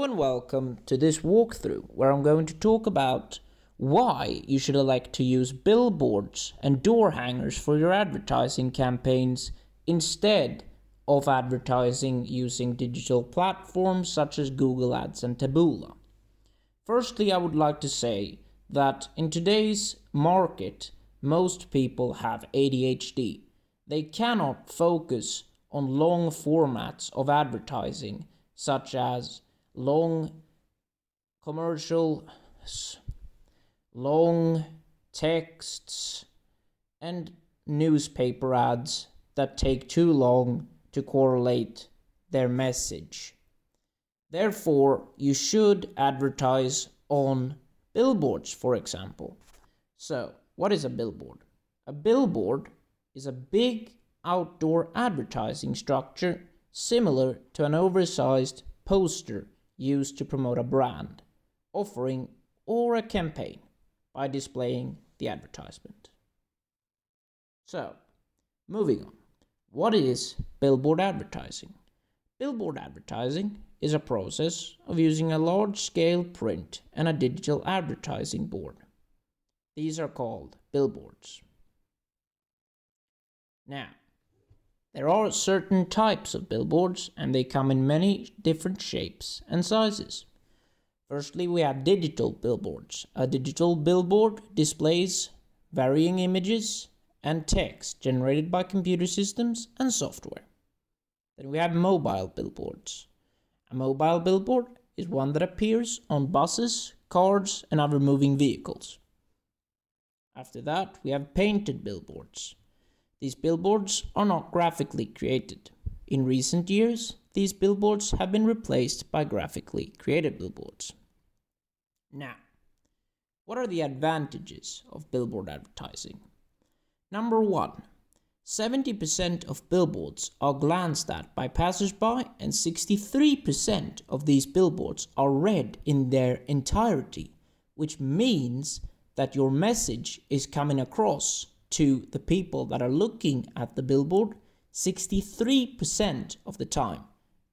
And welcome to this walkthrough where I'm going to talk about why you should elect to use billboards and door hangers for your advertising campaigns instead of advertising using digital platforms such as Google Ads and Taboola. Firstly, I would like to say that in today's market, most people have ADHD. They cannot focus on long formats of advertising such as long commercials, long texts, and newspaper ads that take too long to correlate their message. Therefore, you should advertise on billboards, for example. So, what is a billboard? A billboard is a big outdoor advertising structure similar to an oversized poster used to promote a brand, offering, or a campaign by displaying the advertisement. So, moving on. What is billboard advertising? Billboard advertising is a process of using a large-scale print and a digital advertising board. These are called billboards. Now, there are certain types of billboards and they come in many different shapes and sizes. Firstly, we have digital billboards. A digital billboard displays varying images and text generated by computer systems and software. Then we have mobile billboards. A mobile billboard is one that appears on buses, cars, and other moving vehicles. After that, we have painted billboards. These billboards are not graphically created. In recent years, these billboards have been replaced by graphically created billboards. Now, what are the advantages of billboard advertising? Number 1. 70% of billboards are glanced at by passers-by and 63% of these billboards are read in their entirety, which means that your message is coming across to the people that are looking at the billboard 63% of the time.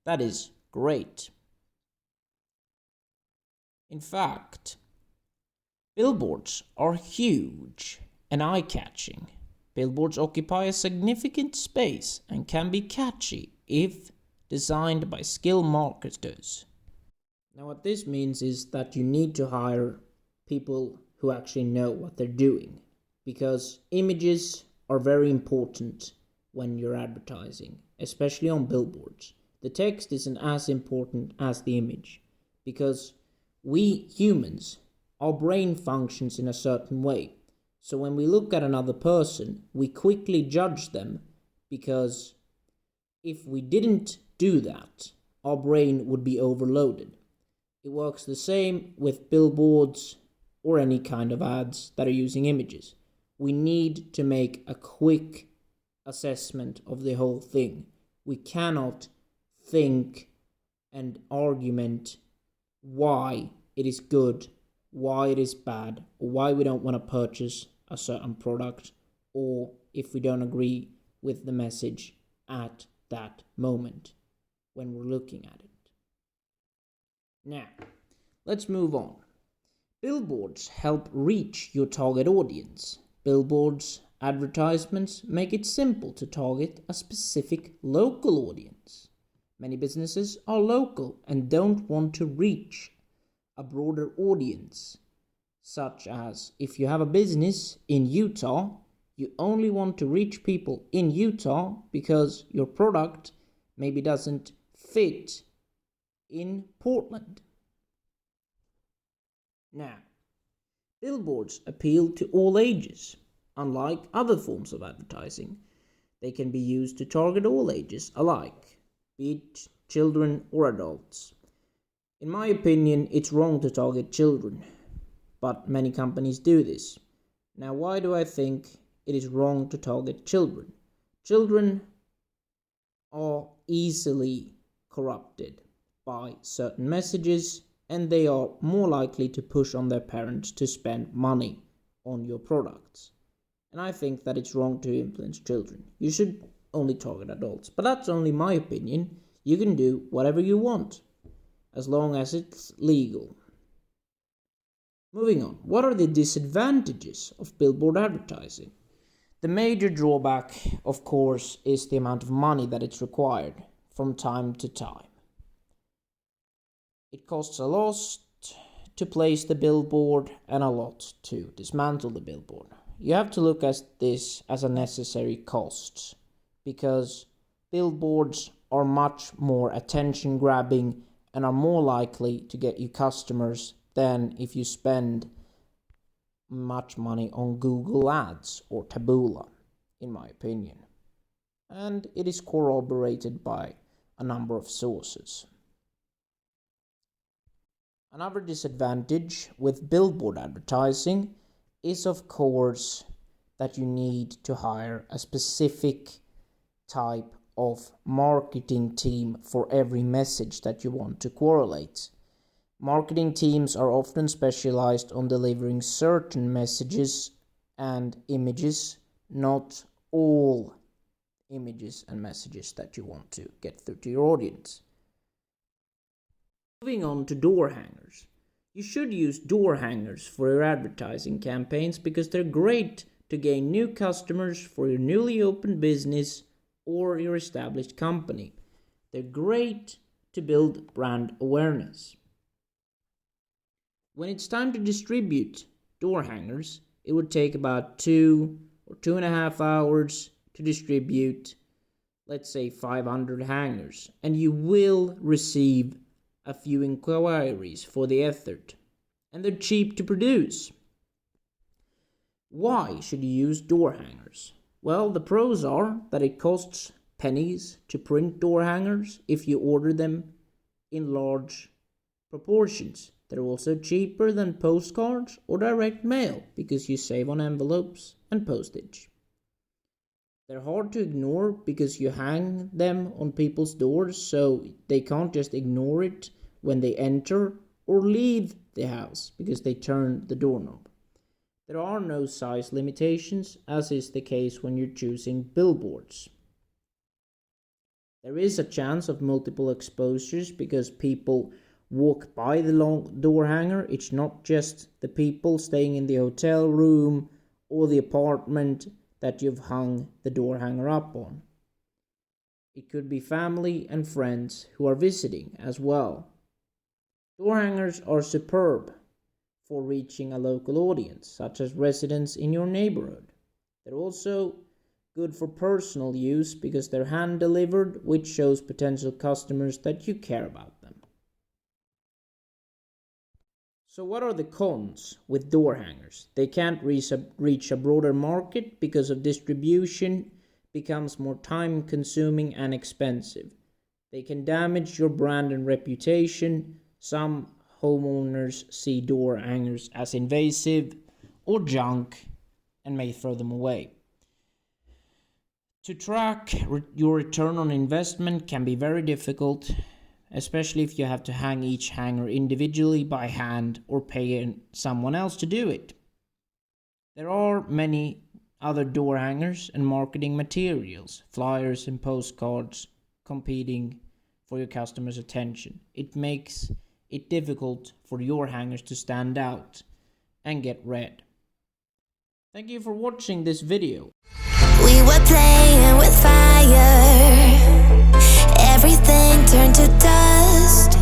That is great. In fact, billboards are huge and eye-catching. Billboards occupy a significant space and can be catchy if designed by skilled marketers. Now what this means is that you need to hire people who actually know what they're doing, because images are very important when you're advertising, especially on billboards. The text isn't as important as the image, because we humans, our brain functions in a certain way. So when we look at another person, we quickly judge them, because if we didn't do that, our brain would be overloaded. It works the same with billboards or any kind of ads that are using images. We need to make a quick assessment of the whole thing. We cannot think and argument why it is good, why it is bad, or why we don't want to purchase a certain product, or if we don't agree with the message at that moment when we're looking at it. Now, let's move on. Billboards help reach your target audience. Billboards advertisements make it simple to target a specific local audience. Many businesses are local and don't want to reach a broader audience, such as if you have a business in Utah, you only want to reach people in Utah because your product maybe doesn't fit in Portland. Now, billboards appeal to all ages. Unlike other forms of advertising, they can be used to target all ages alike, be it children or adults. In my opinion, it's wrong to target children, but many companies do this. Now, why do I think it is wrong to target children? Children are easily corrupted by certain messages, and they are more likely to push on their parents to spend money on your products. And I think that it's wrong to influence children. You should only target adults. But that's only my opinion. You can do whatever you want. as long as it's legal. Moving on, what are the disadvantages of billboard advertising? The major drawback, of course, is the amount of money that it's required from time to time. It costs a lot to place the billboard and a lot to dismantle the billboard. You have to look at this as a necessary cost, because billboards are much more attention grabbing and are more likely to get you customers than if you spend much money on Google Ads or Taboola, in my opinion. And it is corroborated by a number of sources. Another disadvantage with billboard advertising is, of course, that you need to hire a specific type of marketing team for every message that you want to correlate. Marketing teams are often specialized on delivering certain messages and images, not all images and messages that you want to get through to your audience. Moving on to door hangers. You should use door hangers for your advertising campaigns because they're great to gain new customers for your newly opened business or your established company. They're great to build brand awareness. When it's time to distribute door hangers, it would take about 2 or 2.5 hours to distribute, let's say 500 hangers, and you will receive a few inquiries for the effort, and they're cheap to produce. Why should you use door hangers? Well, the pros are that it costs pennies to print door hangers if you order them in large proportions. They're also cheaper than postcards or direct mail because you save on envelopes and postage. They're hard to ignore because you hang them on people's doors, so they can't just ignore it when they enter or leave the house because they turn the doorknob. There are no size limitations, as is the case when you're choosing billboards. There is a chance of multiple exposures because people walk by the long door hanger. It's not just the people staying in the hotel room or the apartment that you've hung the door hanger up on. It could be family and friends who are visiting as well. Door hangers are superb for reaching a local audience, such as residents in your neighborhood. They're also good for personal use because they're hand delivered, which shows potential customers that you care about them. So what are the cons with door hangers? They can't reach a broader market because of distribution becomes more time consuming and expensive. They can damage your brand and reputation. Some homeowners see door hangers as invasive or junk and may throw them away. To track your return on investment can be very difficult, especially if you have to hang each hanger individually by hand or pay someone else to do it. There are many other door hangers and marketing materials, flyers and postcards competing for your customers' attention. It makes it difficult for your hangers to stand out and get read. Thank you for watching this video. We were playing with fire. Everything turned to dust.